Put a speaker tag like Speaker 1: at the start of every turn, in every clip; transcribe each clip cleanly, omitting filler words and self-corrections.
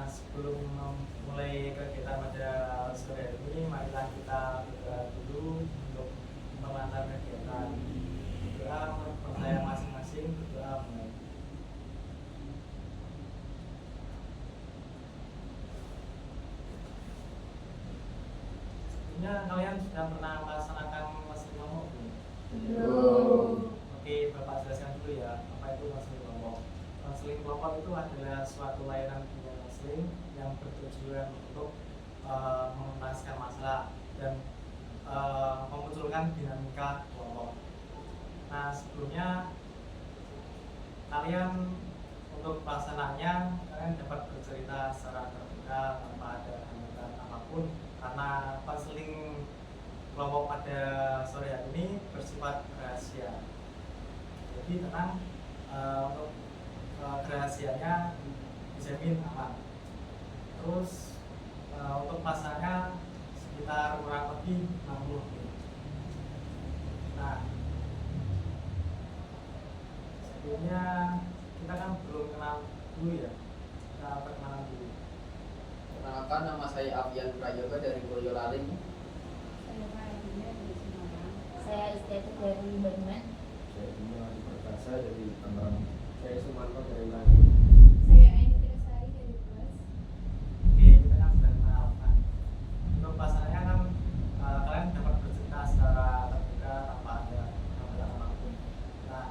Speaker 1: sebelum mulai kegiatan pada sore ini, marilah kita berdoa dulu untuk mengantar kegiatan. Berdoa percaya masing-masing, berdoa mulai. Sebelumnya kalian sudah pernah melaksanakan masjid kelompok belum?
Speaker 2: Belum.
Speaker 1: Oke, Bapak jelaskan dulu ya, apa itu masjid kelompok. Konseling kelompok itu adalah suatu layanan dunia konseling yang bertujuan untuk mengentaskan masalah dan memunculkan dinamika kelompok. Nah, sebelumnya kalian untuk pelaksanaannya kalian dapat bercerita secara terbuka tanpa ada hambatan apapun, karena konseling kelompok pada sore hari ini bersifat rahasia. Jadi tenang, untuk kerahasiaannya dijamin aman. Terus untuk masanya sekitar kurang lebih 60 menit. Nah, sebelumnya kita kan belum kenal dulu ya, kita perkenalan dulu.
Speaker 3: Perkenalkan, nama saya Avian Prayoga dari Boyolali.
Speaker 2: Saya Maria dari Semarang. Saya Istiati dari Bandung.
Speaker 4: Saya Bima di Perkasa dari Tangerang. Saya Sumanto dari Lagi.
Speaker 2: Saya Aini Tresari dari Brebes.
Speaker 1: Oke, kita kan sudah kenal. Nah, untuk pasalnya kan kalian dapat bercerita secara terbuka tanpa ada hambatan apapun. Nah,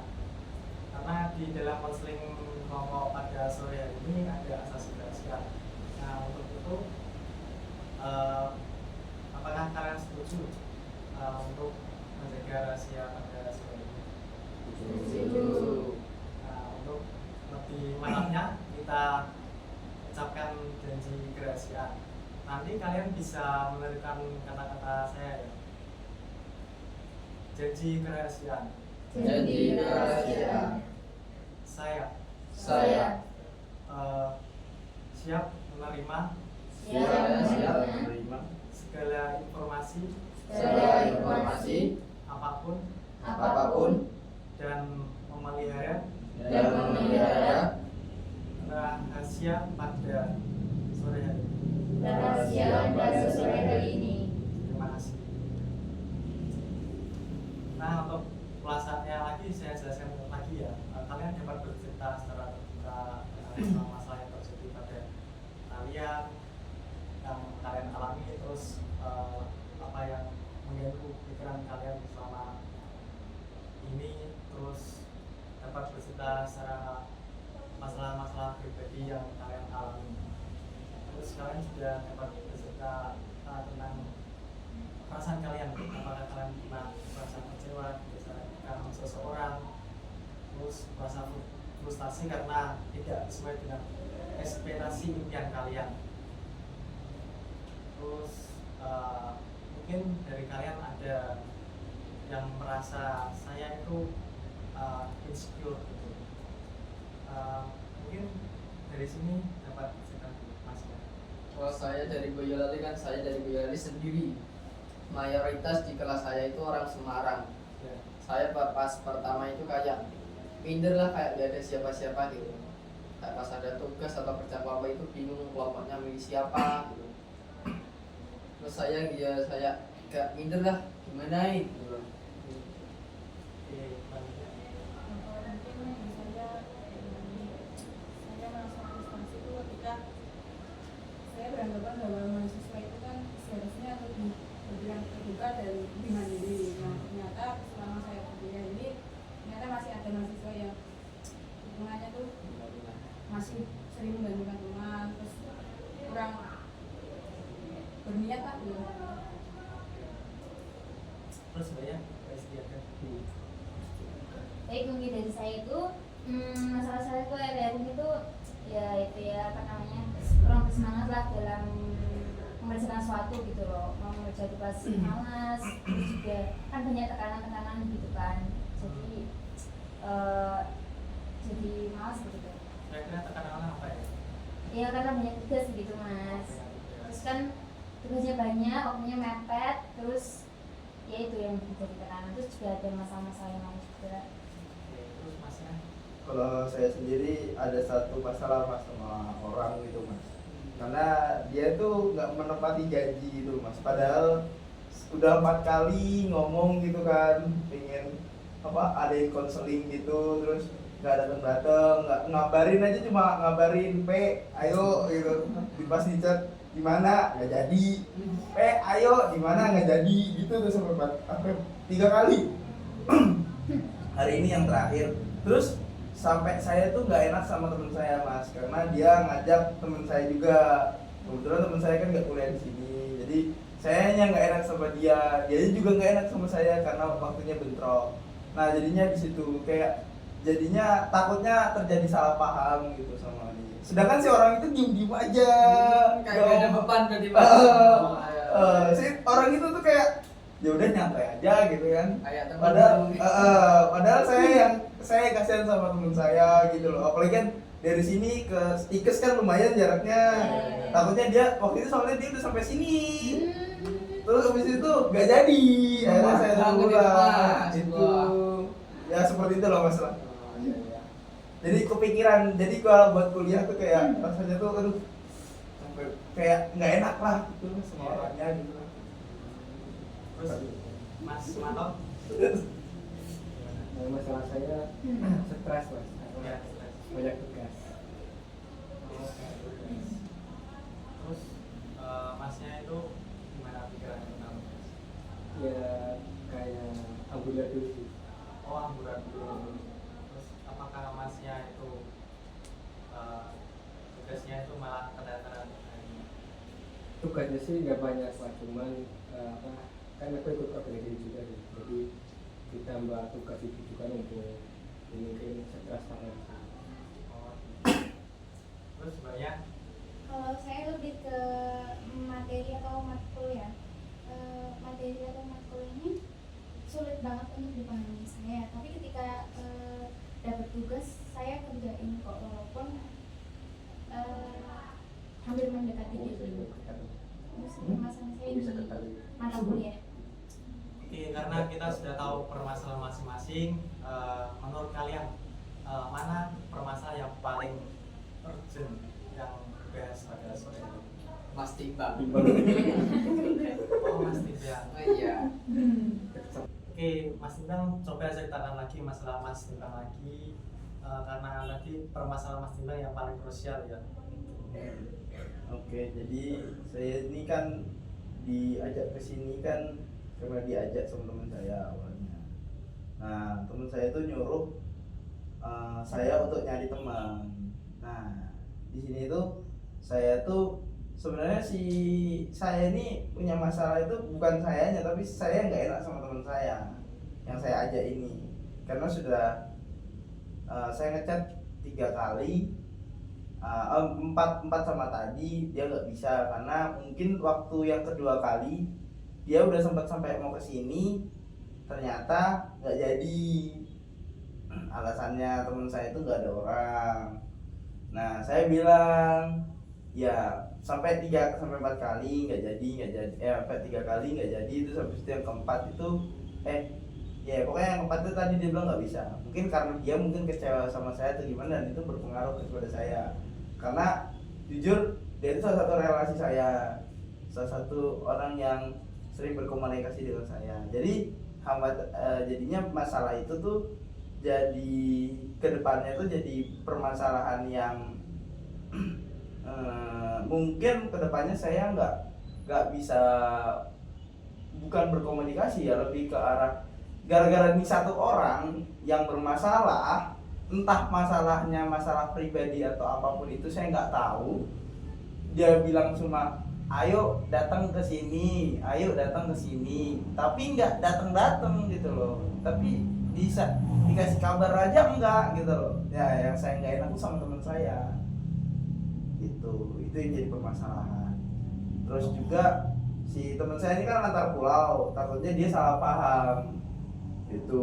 Speaker 1: karena di dalam konseling kelompok pada sore hari ini ada asas rahasia. Nah, untuk itu apakah kalian setuju untuk menjaga rahasia pada sore ini?
Speaker 3: Setuju.
Speaker 1: Nah, untuk lebih mantapnya kita ucapkan janji kerahasiaan. Nanti kalian bisa meneruskan kata-kata saya ya. Janji kerahasiaan.
Speaker 3: Janji kerahasiaan.
Speaker 1: Saya
Speaker 3: Saya
Speaker 1: siap menerima
Speaker 3: siap
Speaker 4: menerima
Speaker 1: segala
Speaker 3: informasi
Speaker 1: apapun
Speaker 3: apapun
Speaker 1: dan memelihara
Speaker 3: dan memelihara
Speaker 1: rahasia pada sore hari ini.
Speaker 2: Rahasia pada sore hari ini.
Speaker 1: Terima kasih. Nah, untuk pelaksanaannya lagi saya jelaskan lagi ya. Kalian dapat bercerita secara terbuka masalah yang terjadi pada kalian, yang kalian alami, terus apa yang mengganggu pikiran kalian selama ini, terus dapat bercerita secara masalah-masalah pribadi yang kalian alami. Terus kalian juga dapat bercerita tentang perasaan kalian, apakah kalian pernah merasa kecewa karena seseorang, terus merasa frustasi karena tidak sesuai dengan ekspektasi impian kalian. Terus mungkin dari kalian ada yang merasa saya itu insecure gitu. Mungkin dari sini dapat cerita Mas ya.
Speaker 3: Kalau saya dari Boyolali kan saya dari Boyolali sendiri. Mayoritas di kelas saya itu orang Semarang.
Speaker 1: Ya.
Speaker 3: Saya pas pertama itu kayak minder lah, kayak gak ada siapa-siapa gitu. Kayak pas ada tugas atau kerja kelompok itu bingung kelompoknya milih siapa gitu. Terus saya gak minder lah, gimana gitu.
Speaker 1: Oke, baik.
Speaker 2: Mungkin saya merasa frustasi itu ketika saya beranggapan bahwa mahasiswa itu kan seharusnya lebih terbuka dan lebih mandiri. Nah, ternyata selama saya kuliah ini ternyata masih ada mahasiswa yang hubungannya tuh masih sering membandingkan teman, terus kurang berniat lah gitu.
Speaker 1: Terus banyak istiadat.
Speaker 2: Tapi mungkin dari saya itu masalah saya itu akhir-akhir ini tuh ya itu ya apa namanya kurang bersemangat lah dalam mengerjakan sesuatu gitu loh, mau mengerjakan tugas malas, terus juga kan banyak tekanan-tekanan gitu kan, jadi malas gitu.
Speaker 1: Kira-kira tekanan apa ya?
Speaker 2: Ya karena banyak tugas gitu mas, terus kan tugasnya banyak, waktunya mepet, terus ya itu yang jadi tekanan. Terus juga ada masalah-masalah yang lain juga.
Speaker 1: Oke, terus Masnya?
Speaker 4: Kalau saya sendiri ada satu masalah mas sama orang gitu mas.
Speaker 5: karena dia tuh nggak menepati janji itu mas, padahal udah 4 kali ngomong gitu kan pengen ada yang konseling gitu, terus nggak datang, nggak ngabarin aja, cuma ngabarin ayo gitu, pas di chat gimana nggak jadi, ayo gimana nggak jadi gitu tuh sampai 3 kali. Hari ini yang terakhir, terus sampai saya tuh nggak enak sama teman saya mas, karena dia ngajak teman saya juga, kebetulan teman saya kan nggak kuliah di sini, jadi sayanya nggak enak sama dia juga nggak enak sama saya karena waktunya bentrok. Nah jadinya di situ kayak jadinya takutnya terjadi salah paham gitu sama dia, sedangkan si orang itu diem aja,
Speaker 3: Kayak gak ada beban berarti Mas.
Speaker 5: si orang itu tuh kayak ya udah nyantai aja gitu kan,
Speaker 3: Kayak temen
Speaker 5: padahal saya kasihan sama temen saya gitu loh, apalagi kan dari sini ke Stikes kan lumayan jaraknya, takutnya dia waktu itu soalnya dia udah sampai sini, terus habis itu gak jadi, akhirnya saya pulang itu ya seperti itu loh mas lah. Jadi kepikiran, jadi kalau buat kuliah tuh kayak rasanya tuh aduh sampai kayak nggak enak lah gitu sama orangnya gitu.
Speaker 1: Terus Mas Manto?
Speaker 4: Nah, masalah saya stres mas,
Speaker 1: Ya,
Speaker 4: karena banyak tugas.
Speaker 1: Terus masnya itu gimana pikirannya tentang tugas?
Speaker 4: Ya kayak ambulan dulu sih.
Speaker 1: Oh, ambulan dulu. Terus apakah masnya itu tugasnya itu malah kedatangan hari?
Speaker 4: Tugasnya sih nggak banyak pak, cuman kan aku ikut organisasi juga sih, jadi ditambah tugas itu juga untuk mungkin stres banget.
Speaker 1: Oh, terus banyak
Speaker 6: Kalau saya lebih ke materi atau matkul ya. Materi atau matkul ini sulit banget untuk dipahami saya, tapi ketika dapat tugas saya kerjain kok, walaupun hampir mendekati gitu. Terus permasalahan saya
Speaker 4: Bisa
Speaker 6: di
Speaker 4: ketahui.
Speaker 6: mata kuliah.
Speaker 1: Oke, karena kita sudah tahu permasalahan masing-masing, menurut kalian mana permasalahan yang paling urgent yang dibahas pada sore ini?
Speaker 3: Mas Timbang.
Speaker 1: Oh, Mas Timbang.
Speaker 3: Oh iya.
Speaker 1: Oke, Mas Timbang coba ceritakan lagi masalah Mas Timbang lagi, karena tadi permasalahan Mas Timbang yang paling krusial ya.
Speaker 5: Oke, jadi saya ini kan diajak ke sini kan karena diajak sama teman saya awalnya. Nah, teman saya itu nyuruh saya untuk nyari teman. Nah, di sini tuh saya tuh sebenarnya saya ini punya masalah itu bukan sayanya, tapi saya nggak enak sama teman saya yang saya ajak ini, karena sudah saya ngechat 3 kali, empat sama tadi dia nggak bisa, karena mungkin waktu yang kedua kali dia udah sempat sampai mau kesini, ternyata nggak jadi. Alasannya teman saya itu nggak ada orang. Nah saya bilang ya sampai 4 kali nggak jadi, sampai 3 kali nggak jadi, terus habis itu yang keempat itu ya pokoknya yang keempat itu tadi dia bilang nggak bisa, mungkin karena dia mungkin kecewa sama saya atau gimana, dan itu berpengaruh kepada saya, karena jujur dia itu salah satu relasi saya, salah satu orang yang sering berkomunikasi dengan saya, jadi jadinya masalah itu tuh jadi kedepannya tuh jadi permasalahan yang mungkin kedepannya saya nggak bisa, bukan berkomunikasi ya, lebih ke arah gara-gara ini satu orang yang bermasalah, entah masalahnya masalah pribadi atau apapun itu saya nggak tahu, dia bilang cuma ayo datang ke sini, tapi nggak datang gitu loh, tapi bisa dikasih kabar aja enggak gitu loh ya, yang saya nggak enak tuh sama teman saya itu yang jadi permasalahan. Terus juga si teman saya ini kan antar pulau, takutnya dia salah paham itu,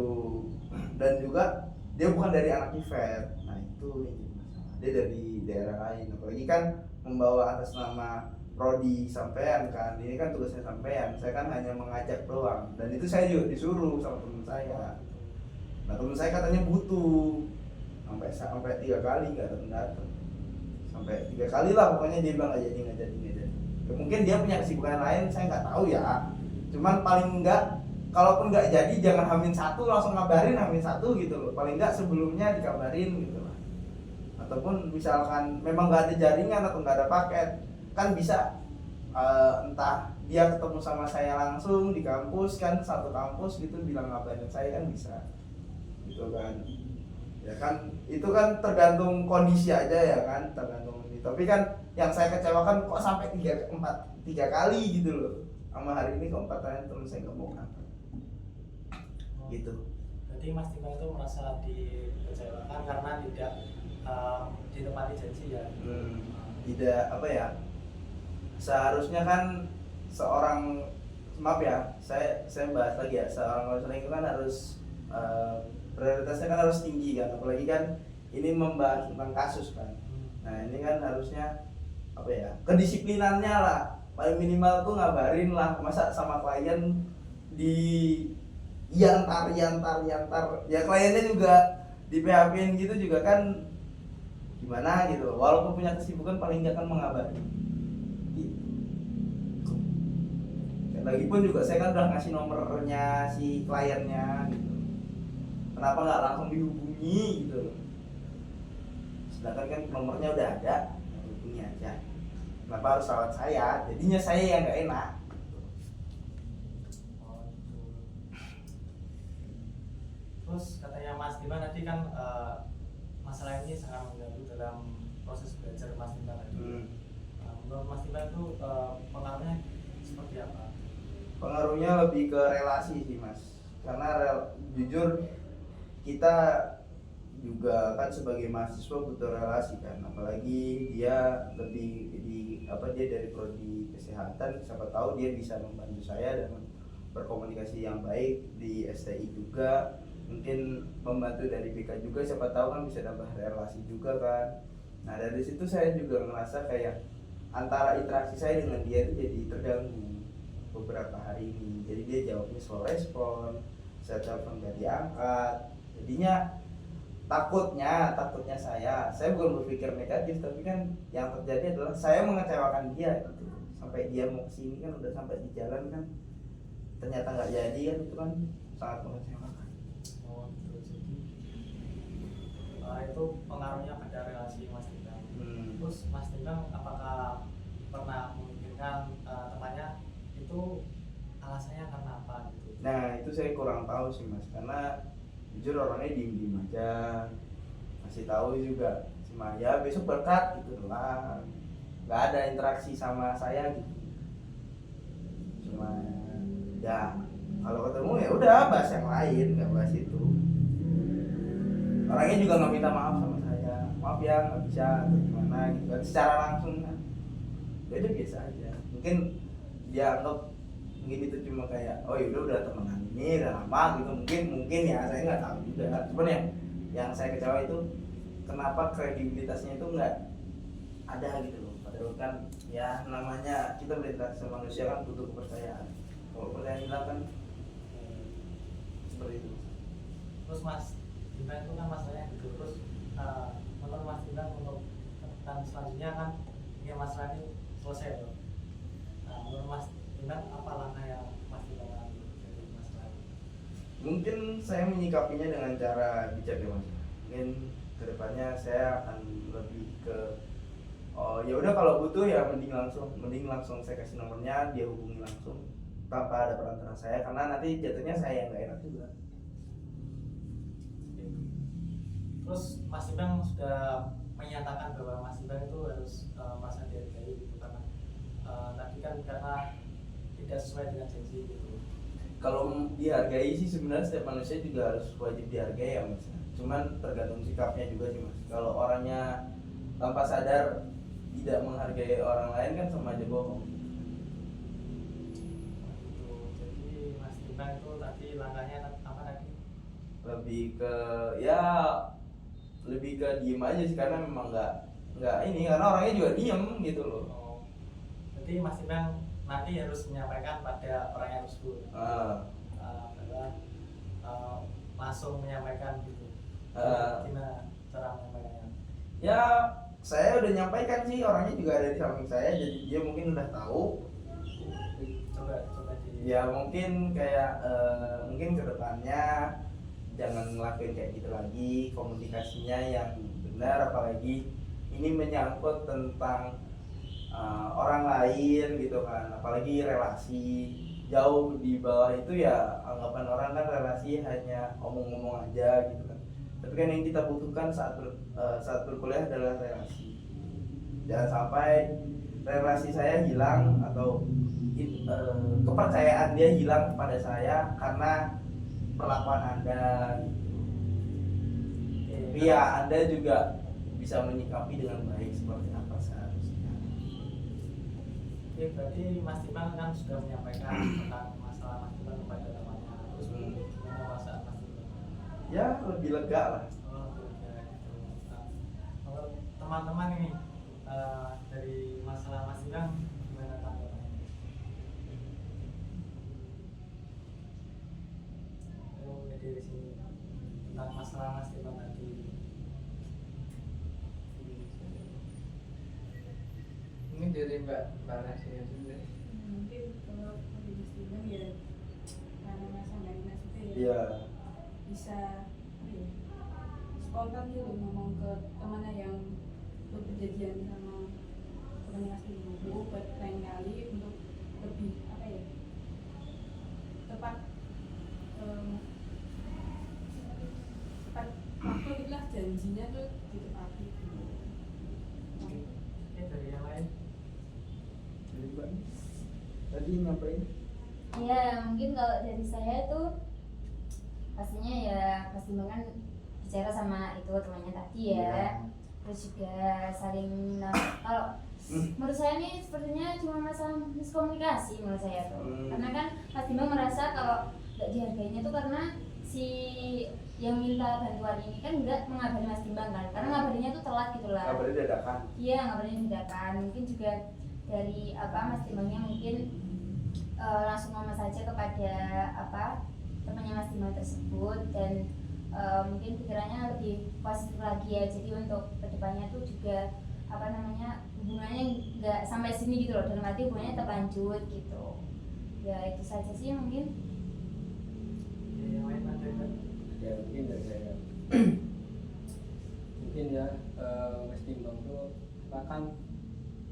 Speaker 5: dan juga dia bukan dari anak IFET, nah itu yang jadi masalah, dia dari daerah lain, apalagi kan membawa atas nama prodi sampean kan, ini kan tugasnya sampean, saya kan hanya mengajak doang, dan itu saya juga disuruh sama teman saya. Nah teman saya katanya butuh sampai 3 kali nggak datang sampai 3 kali lah pokoknya dia bilang nggak jadi. Ya, mungkin dia punya kesibukan lain, saya nggak tahu ya. Cuman paling enggak, kalaupun nggak jadi jangan H-1 langsung ngabarin H-1 gitu loh. Paling nggak sebelumnya dikabarin gitu lah. Ataupun misalkan memang nggak ada jaringan atau nggak ada paket, kan bisa entah dia ketemu sama saya langsung di kampus kan, satu kampus gitu, bilang ngabarin saya kan bisa gitu kan. Ya kan itu kan tergantung kondisi aja ya kan, tergantung ini. Tapi kan yang saya kecewakan kok sampai 3 kali gitu loh. Sama hari ini keempat kali teman saya nggak mau berangkat gitu.
Speaker 1: Jadi Mas Timbang itu merasa dikecewakan karena tidak ditepati janji ya.
Speaker 5: Tidak apa ya, seharusnya kan seorang, maaf ya, saya bahas lagi ya, seorang konselor itu kan harus prioritasnya kan harus tinggi kan, apalagi kan ini membahas tentang kasus kan. Nah ini kan harusnya apa ya, kedisiplinannya lah, paling minimal tuh ngabarin lah. Masa sama klien di yantar ya, kliennya juga di PHP-in gitu juga kan gimana gitu loh. Walaupun punya kesibukan paling nggak kan mengabari gitu. Lagipun juga saya kan udah ngasih nomornya si kliennya gitu, kenapa nggak langsung dihubungi gitu loh. Sedangkan kan nomornya udah ada, hubungi aja. Kenapa harus lewat saya? Jadinya saya yang nggak enak.
Speaker 1: Terus katanya Mas Timbang tadi kan masalah ini sangat mengganggu dalam proses belajar Mas Timbang tadi. Menurut Mas Timbang itu pengaruhnya seperti apa?
Speaker 5: Pengaruhnya lebih ke relasi sih Mas, karena jujur kita juga kan sebagai mahasiswa butuh relasi kan, apalagi dia lebih dia dari prodi kesehatan, siapa tahu dia bisa membantu saya dengan berkomunikasi yang baik di STI juga, mungkin membantu dari BK juga, siapa tahu kan bisa nambah relasi juga kan. Nah dari situ saya juga ngerasa kayak antara interaksi saya dengan dia itu jadi terganggu beberapa hari ini. Jadi dia jawabnya slow respon, saya telepon gak diangkat, jadinya takutnya saya bukan berpikir negatif, tapi kan yang terjadi adalah saya mengecewakan dia gitu. Sampai dia mau kesini kan udah sampai di jalan kan ternyata nggak jadi kan, itu kan sangat mengecewakan.
Speaker 1: Oh gitu, jadi itu pengaruhnya pada relasi Mas Timbang. Terus Mas Timbang apakah pernah memikirkan temannya itu alasannya karena apa gitu?
Speaker 5: Nah itu saya kurang tahu sih Mas, karena jujur orangnya diem aja, masih tahu juga cuma ya besok berkat gitu doang, nggak ada interaksi sama saya gitu. Cuma ya kalau ketemu ya udah bahas yang lain, nggak bahas itu. Orangnya juga nggak minta maaf sama saya, maaf ya nggak bisa atau gimana gitu kan, secara langsung kan beda, biasa aja. Mungkin dia anggap mungkin itu cuma kayak oh yaudah udah temenan ini udah lama gitu, mungkin ya, saya nggak tahu juga. Cuman yang saya kecewa itu kenapa kredibilitasnya itu nggak ada gitu loh. Padahal kan ya namanya kita berinteraksi sama manusia kan butuh kepercayaan. Kalau kepercayaan hilang kan seperti itu.
Speaker 1: Terus Mas Timbang itu kan masalahnya gitu. Terus menurut Mas Timbang untuk tentang selanjutnya kan ini masalah ini selesai loh. Menurut Mas Timbang apa langkah yang Mas Timbang ambil dari masalah ini?
Speaker 5: Mungkin saya menyikapinya dengan cara bijak ya Mas. Mungkin kedepannya saya akan lebih ke oh ya udah kalau butuh ya mending langsung saya kasih nomornya, dia hubungi langsung tanpa ada perantara saya, karena nanti jatuhnya saya yang nggak enak juga.
Speaker 1: Terus Mas Timbang sudah menyatakan bahwa Mas Timbang itu harus merasa dihargai gitu, karena tadi kan karena tidak sesuai dengan janji gitu.
Speaker 5: Kalau dihargai sih sebenarnya setiap manusia juga harus wajib dihargai ya Mas. Cuman tergantung sikapnya juga sih Mas. Kalau orangnya tanpa sadar tidak menghargai orang lain kan sama aja bohong.
Speaker 1: Gitu. Jadi Mas Timbang itu tadi langkahnya apa tadi?
Speaker 5: Lebih ke diem aja sih, karena memang nggak ini, karena orangnya juga diem gitu loh.
Speaker 1: Oh. Jadi Mas Timbang nanti harus menyampaikan pada orang yang tersebut bahwa langsung menyampaikan gitu. Gimana cara menyampaikannya?
Speaker 5: Ya saya udah nyampaikan sih, orangnya juga ada di samping saya, jadi dia mungkin udah tahu.
Speaker 1: Coba di
Speaker 5: Ya mungkin kayak mungkin kedepannya jangan ngelakuin kayak gitu lagi, komunikasinya yang benar, apalagi ini menyangkut tentang orang lain gitu kan, apalagi relasi jauh di bawah itu ya, anggapan orang kan relasi hanya omong-omong aja gitu kan, tapi kan yang kita butuhkan saat berkuliah adalah relasi. Jangan sampai relasi saya hilang atau kepercayaan dia hilang kepada saya karena perlakuan Anda. Tapi ya Anda juga bisa menyikapi dengan baik seperti apa seharusnya.
Speaker 1: Oke, berarti Mas Timbang kan sudah menyampaikan tentang masalah Mas Timbang kepada temannya. Terus gimana perasaan Mas Timbang?
Speaker 5: Ya lebih lega lah.
Speaker 1: Oh, ya, gitu. Nah, kalau teman-teman ini dari masalah Mas Timbang gimana tanggapannya? Jadi di sini tentang masalah Mas Timbang tadi.
Speaker 3: Ini dari Mbak Nasya dulu deh.
Speaker 2: Mungkin kalau dari Mas Timbang ya karena masa dari Mas itu ya
Speaker 5: Iya.
Speaker 2: bisa apa ya, spontan gitu ngomong ke temannya yang berkejadian sama temannya Mas Timbang itu buat lain kali untuk lebih apa ya, tepat tepat waktu itulah janjinya tuh ditepati.
Speaker 1: Oke, dari yang lain.
Speaker 5: Jadi Mbak tadi ngapain?
Speaker 6: Ya mungkin kalau dari saya tuh pastinya ya Mas Timbang kan bicara sama itu temannya tadi ya. Terus juga saling kalau menurut saya nih sepertinya cuma masalah miskomunikasi menurut saya tuh. Karena kan Mas Timbang merasa kalau nggak dihargainya tuh karena si yang minta bantuan ini kan nggak mengabari Mas Timbang kan, karena ngabarinya tuh telat gitu lah.
Speaker 5: Kabarnya dadakan.
Speaker 6: Iya, ngabarin dadakan. Mungkin juga dari Mas Timbangnya mungkin langsung ngomong saja kepada temannya Mas Timbang tersebut, dan mungkin pikirannya lebih positif lagi ya. Jadi untuk kedepannya tuh juga hubungannya nggak sampai sini gitu loh, dalam arti hubungannya tetap lanjut gitu. Ya itu saja sih mungkin.
Speaker 1: Oke, yang lain ada nggak?
Speaker 4: Ya mungkin dari saya mungkin ya Mas Timbang tuh bahkan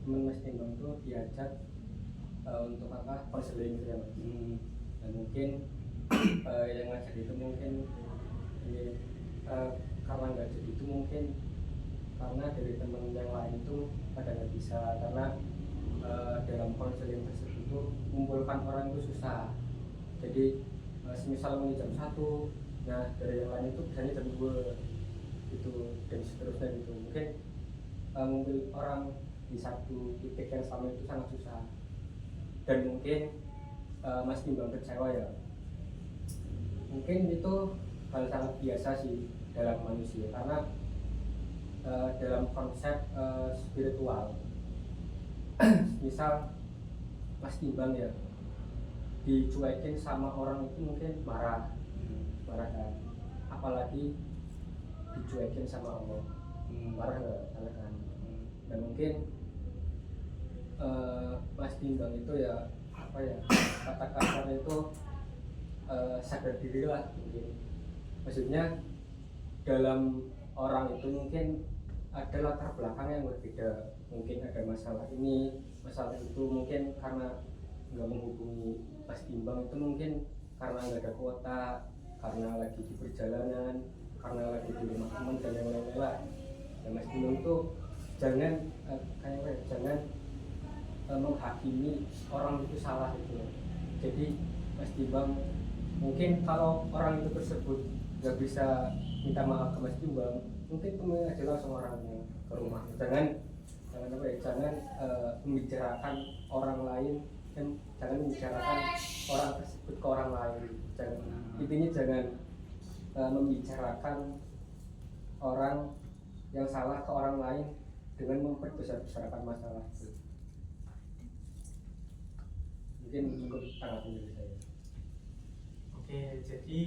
Speaker 4: teman Mas Timbang tuh diajak untuk konseling gitu ya Mas. Dan mungkin yang ngajak itu mungkin ini karena nggak jadi itu mungkin karena dari teman yang lain itu pada nggak bisa, karena dalam konseling tersebut itu mengumpulkan orang itu susah. Jadi semisal mau jam 1, nah dari yang lain itu biasanya jam 2 gitu, dan seterusnya gitu. Mungkin ngumpul orang di satu titik yang sama itu sangat susah, dan mungkin Mas Timbang kecewa ya. Mungkin itu hal sangat biasa sih dalam manusia, karena dalam konsep spiritual misal Mas Timbang ya dicuekin sama orang itu mungkin marah kan, apalagi dicuekin sama Allah, marah nggak kan. Dan mungkin Mas Timbang itu ya kata kasarnya itu sadar diri lah mungkin. Maksudnya dalam orang itu mungkin ada latar belakang yang berbeda, mungkin ada masalah ini, masalah itu, mungkin karena nggak menghubungi Mas Timbang itu mungkin karena nggak ada kuota, karena lagi di perjalanan, karena lagi di rumah teman dan yang lain-lain lah. Dan Mas Timbang itu jangan jangan menghakimi orang itu salah gitu. Jadi Mas Timbang mungkin kalau orang itu tersebut nggak bisa minta maaf ke Mas Timbang, mungkin temui aja langsung orangnya ke rumah. Jangan membicarakan orang lain, dan jangan membicarakan orang tersebut ke orang lain. Intinya jangan membicarakan orang yang salah ke orang lain dengan memperbesar-besarkan masalah. Mungkin ikut tanggapan dari saya.
Speaker 1: Oke, jadi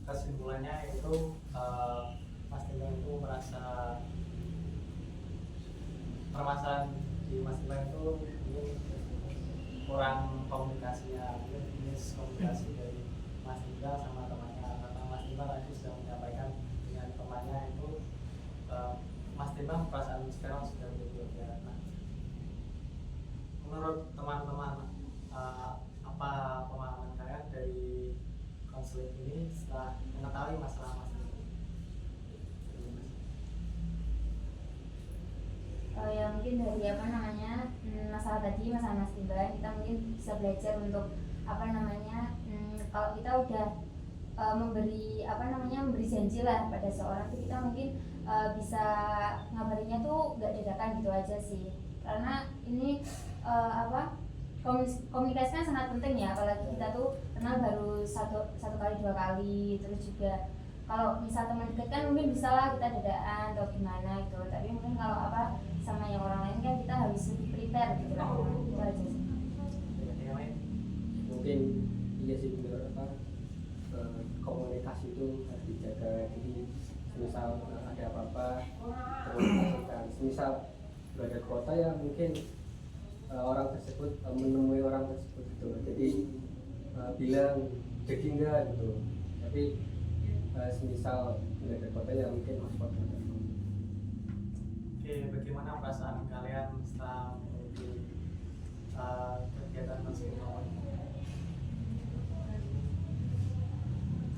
Speaker 1: kesimpulannya itu Mas Timbang itu merasa permasalahan di Mas Iman itu mungkin kurang komunikasinya, mungkin miskomunikasi dari Mas Indra sama temannya, karena Mas Indra tadi sudah menyampaikan dengan temannya itu Mas Indra perasaan sekarang sudah berbeda. Nah, menurut teman-teman apa pemahaman kalian dari konseling ini setelah mengetahui masalah Mas Indra?
Speaker 7: Ya mungkin dari apa namanya masalah tadi, masalah Mas Timbal, kita mungkin bisa belajar untuk apa namanya kalau kita udah memberi apa namanya memberi janji lah pada seorang itu, kita mungkin bisa ngabarinya tuh nggak dadakan gitu aja sih, karena ini komunikasi kan sangat penting ya, apalagi kita tuh kenal baru satu kali dua kali. Terus juga kalau misal teman dekat kan mungkin bisa lah kita dadaan atau gimana gitu, tapi mungkin kalau apa sama yang orang lain kan kita harus lebih prepare gitu lah, itu aja sih.
Speaker 1: Yang lain?
Speaker 4: Mungkin iya sih benar apa komunikasi itu harus dijaga. Jadi misal ada apa-apa komunikasikan. Misal nggak ada kuota ya mungkin orang tersebut menemui orang tersebut gitu. Jadi bilang jadi enggak gitu. Tapi semisal nggak ada kuota ya mungkin hotspot.
Speaker 1: Oke, bagaimana perasaan kalian setelah mengikuti kegiatan konseling awal?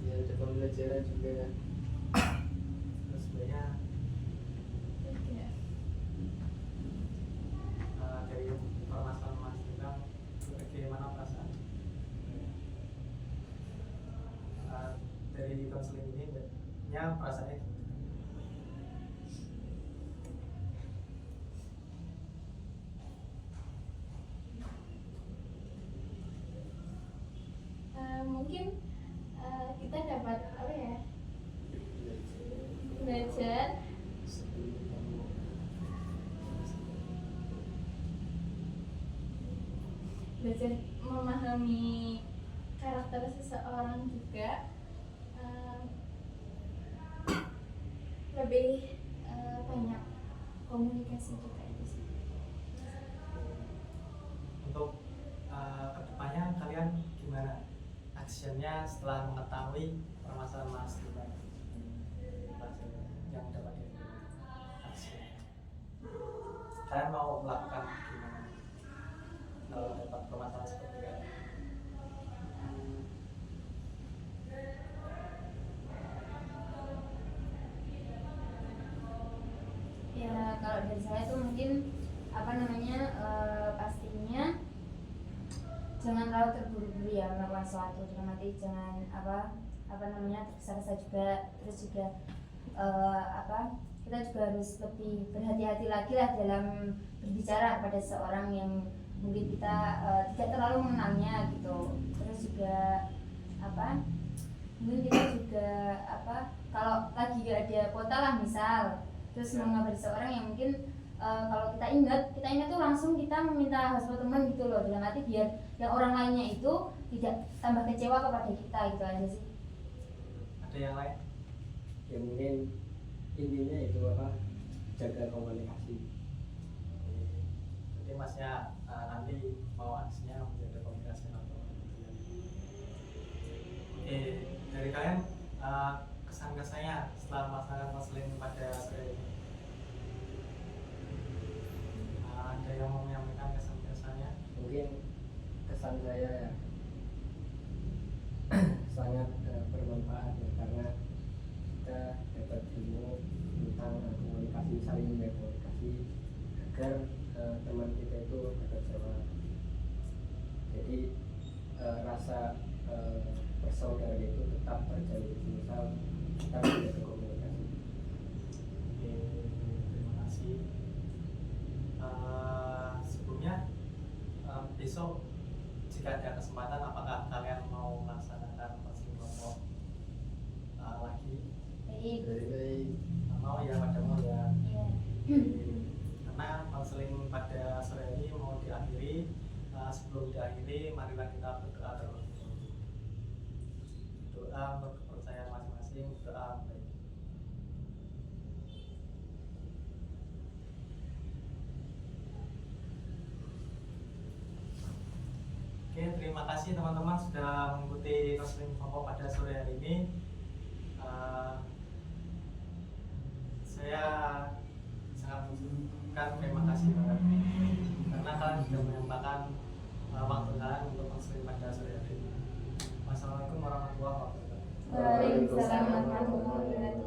Speaker 3: Ya ada pembelajaran juga ya.
Speaker 1: Terus sebenarnya dari permasalahan Mas Indra, bagaimana perasaan dari konseling ini? Ya perasaannya
Speaker 6: mungkin kita dapat apa ya, belajar memahami karakter seseorang juga, lebih banyak komunikasi juga itu sih.
Speaker 1: untuk kedepannya kalian gimana actionnya setelah mengetahui permasalahan Mas Indra yang dapat diambil action? Kalian mau melakukan gimana kalau dapat permasalahan seperti ini?
Speaker 7: Ya kalau dari saya tuh mungkin apa namanya pastinya jangan terlalu terburu-buru ya melakukan sesuatu, dalam arti jangan apa namanya tergesa-gesa juga. Terus juga kita juga harus lebih berhati-hati lagi lah dalam berbicara pada seorang yang mungkin kita tidak terlalu mengenalnya gitu. Terus juga mungkin kita juga kalau lagi gak ada kuota lah misal, terus mengabari seorang yang mungkin kalau kita ingat tuh langsung kita meminta hotspot teman gitu loh, dalam arti biar yang orang lainnya itu tidak tambah kecewa kepada kita, gitu aja sih.
Speaker 1: Ada yang lain?
Speaker 4: Ya mungkin intinya itu jaga komunikasi.
Speaker 1: Jadi Masnya nanti mau aksinya menjaga komunikasi atau oke, dari kalian kesan-kesannya setelah melaksanakan konseling pada sore ini, ada yang mau menyampaikan kesan-kesannya?
Speaker 4: Mungkin kesan saya ya sangat bermanfaat ya, karena kita dapat ilmu tentang komunikasi, saling berkomunikasi agar teman kita itu dapat semangat. Jadi rasa persaudaraan itu tetap terjalin misal kita menjaga komunikasi.
Speaker 1: Oke, terima kasih. Sebelumnya besok jika ada kesempatan, apakah kalian mau melaksanakan konseling kelompok lagi?
Speaker 7: Baik.
Speaker 1: Mau ya, padamu ya.
Speaker 7: Iya.
Speaker 1: Karena konseling pada sore ini mau diakhiri. Sebelum diakhiri, marilah kita berdoa terlebih dahulu. Doa untuk kepercayaan masing-masing, doa baik. terima kasih teman-teman sudah mengikuti konseling pokok pada sore hari ini. Saya sangat mengucapkan terima kasih banget karena kalian sudah menyempatkan waktu kalian untuk konseling pada sore hari ini. Wassalamualaikum warahmatullahi wabarakatuh.
Speaker 7: Waalaikumsalam warahmatullahi wabarakatuh.